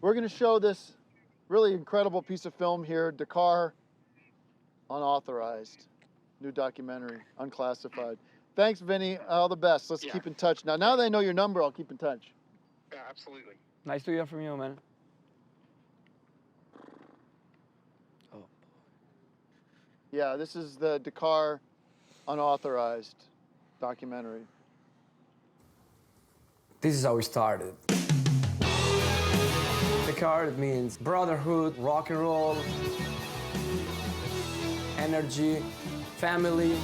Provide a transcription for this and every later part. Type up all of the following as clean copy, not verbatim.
We're going to show this really incredible piece of film here, Dekkar, Unauthorized, new documentary, unclassified. Thanks, Vinny. All the best. Let's keep in touch. Now that I know your number, I'll keep in touch. Yeah, absolutely. Nice to hear from you, man. Oh. Yeah, this is the Dekkar Unauthorized documentary. This is how we started. Dekkar, it means brotherhood, rock and roll, energy, family.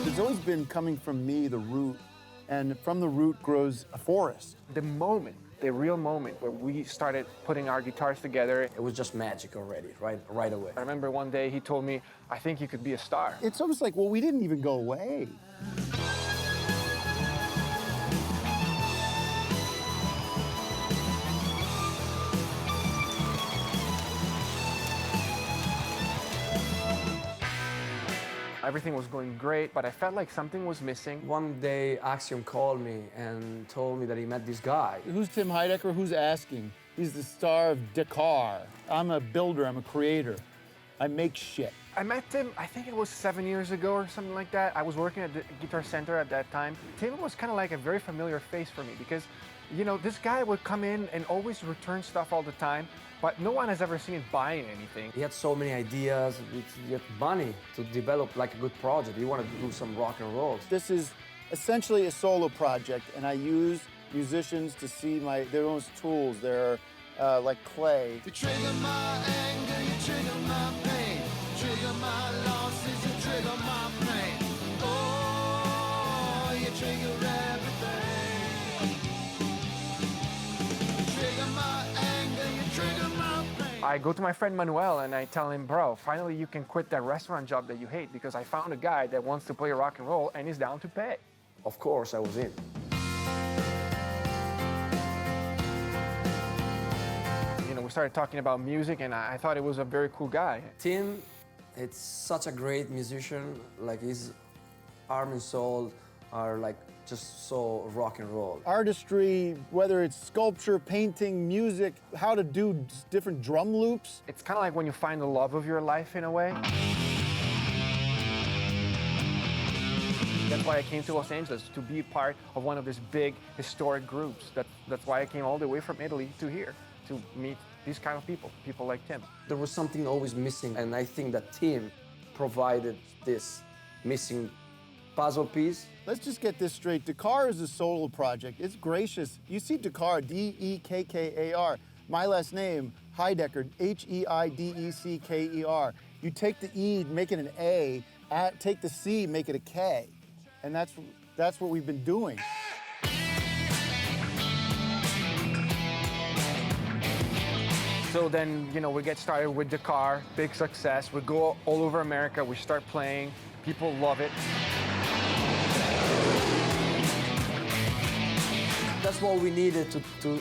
There's always been coming from me the root, and from the root grows a forest. The moment, the real moment where we started putting our guitars together, It was just magic already, right away. I remember one day he told me, I think you could be a star. It's almost like, well, we didn't even go away. Everything was going great, but I felt like something was missing. One day, Axiom called me and told me that he met this guy. Who's Tim Heidecker? Who's asking? He's the star of Dekkar. I'm a builder, I'm a creator. I make shit. I met Tim, I think it was 7 years ago or something like that. I was working at the Guitar Center at that time. Tim was kind of like a very familiar face for me because, you know, this guy would come in and always return stuff all the time, but no one has ever seen him buying anything. He had so many ideas, he had money to develop like a good project. He wanted to do some rock and roll. This is essentially a solo project, and I use musicians to see their own tools. They're like clay. You trigger my anger, you trigger my pain. Trigger my losses, you trigger my pain. Oh, you trigger everything. You trigger my anger, you trigger my pain. I go to my friend Manuel and I tell him, bro, finally you can quit that restaurant job that you hate because I found a guy that wants to play rock and roll and is down to pay. Of course, I was in. You know, we started talking about music and I thought it was a very cool guy. Tim, it's such a great musician. Like his arm and soul are like just so rock and roll. Artistry, whether it's sculpture, painting, music, how to do different drum loops. It's kind of like when you find the love of your life in a way. That's why I came to Los Angeles, to be part of one of these big historic groups. That's why I came all the way from Italy to here, to meet these kind of people like Tim. There was something always missing, and I think that Tim provided this missing puzzle piece. Let's just get this straight. Dekkar is a solo project. It's gracious. You see Dekkar, D-E-K-K-A-R. My last name, Heidecker, H-E-I-D-E-C-K-E-R. You take the E, make it an A, take the C, make it a K. And that's what we've been doing. So then, you know, we get started with Dekkar, big success. We go all over America, we start playing, people love it. That's what we needed to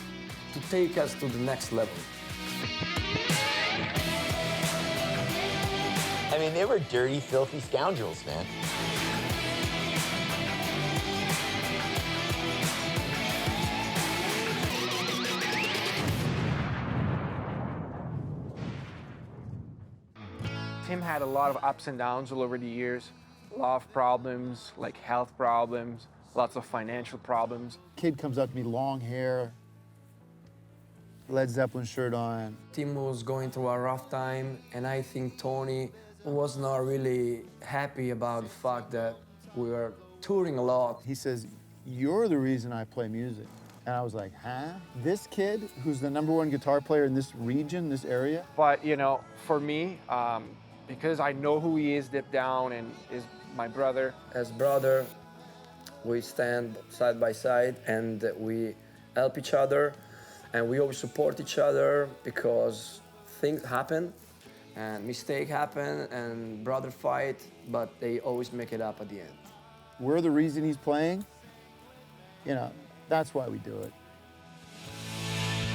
take us to the next level. I mean, they were dirty, filthy scoundrels, man. Tim had a lot of ups and downs all over the years. Love problems, like health problems, lots of financial problems. Kid comes up to me, long hair, Led Zeppelin shirt on. Tim was going through a rough time, and I think Tony was not really happy about the fact that we were touring a lot. He says, "You're the reason I play music." And I was like, huh? This kid, who's the #1 guitar player in this region, this area? But, you know, for me, because I know who he is deep down and is my brother. As brother, we stand side by side and we help each other, and we always support each other because things happen and mistakes happen and brother fight, but they always make it up at the end. We're the reason he's playing. You know, that's why we do it.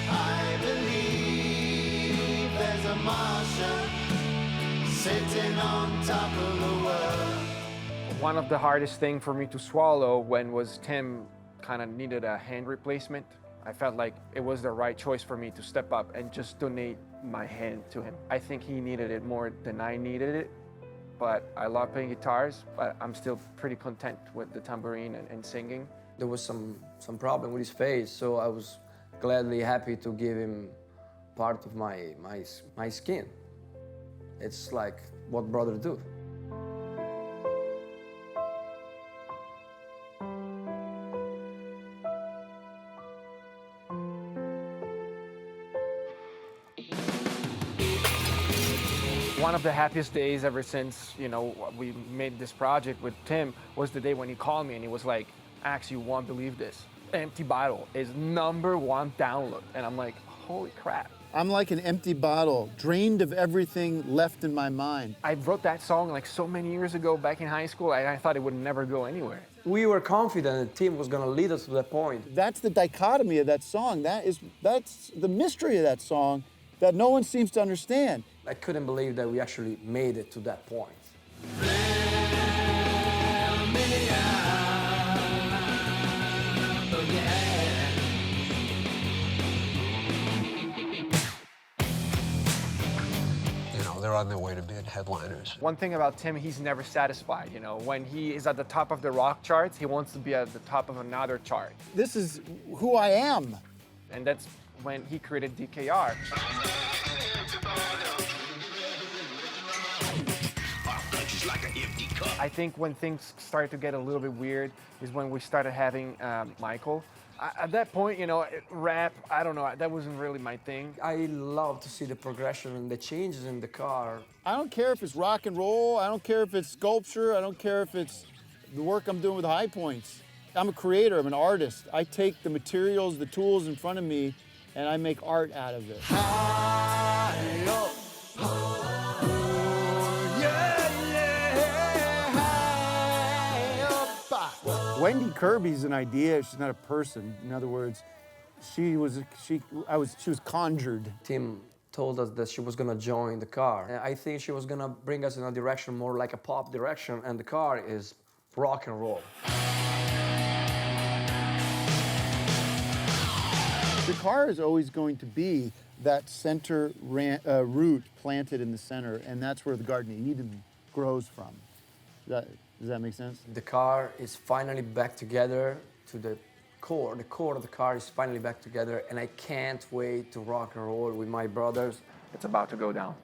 I believe there's a Martian sitting on top of the world. One of the hardest things for me to swallow when was Tim kind of needed a hand replacement. I felt like it was the right choice for me to step up and just donate my hand to him. I think he needed it more than I needed it, but I love playing guitars, but I'm still pretty content with the tambourine and singing. There was some problem with his face, so I was gladly happy to give him part of my skin. It's like what brothers do. One of the happiest days ever since, you know, we made this project with Tim was the day when he called me and he was like, Ax, you won't believe this. Empty Bottle is #1 download. And I'm like, holy crap. I'm like an empty bottle, drained of everything left in my mind. I wrote that song like so many years ago back in high school, and I thought it would never go anywhere. We were confident the team was gonna lead us to that point. That's the dichotomy of that song. That's the mystery of that song that no one seems to understand. I couldn't believe that we actually made it to that point. You know, they're on their way to being headliners. One thing about Tim, he's never satisfied. You know, when he is at the top of the rock charts, he wants to be at the top of another chart. This is who I am. And that's when he created DKR. I think when things started to get a little bit weird is when we started having Michael. At that point, you know, rap, I don't know, that wasn't really my thing. I love to see the progression and the changes in the car. I don't care if it's rock and roll, I don't care if it's sculpture, I don't care if it's the work I'm doing with High Points. I'm a creator, I'm an artist. I take the materials, the tools in front of me, and I make art out of it. Wendy Kirby's an idea, she's not a person. In other words, she was conjured. Tim told us that she was gonna join the car. And I think she was gonna bring us in a direction more like a pop direction, and the car is rock and roll. The car is always going to be that center root planted in the center, and that's where the Garden of Eden grows from. Does that make sense? The car is finally back together to the core. The core of the car is finally back together, and I can't wait to rock and roll with my brothers. It's about to go down.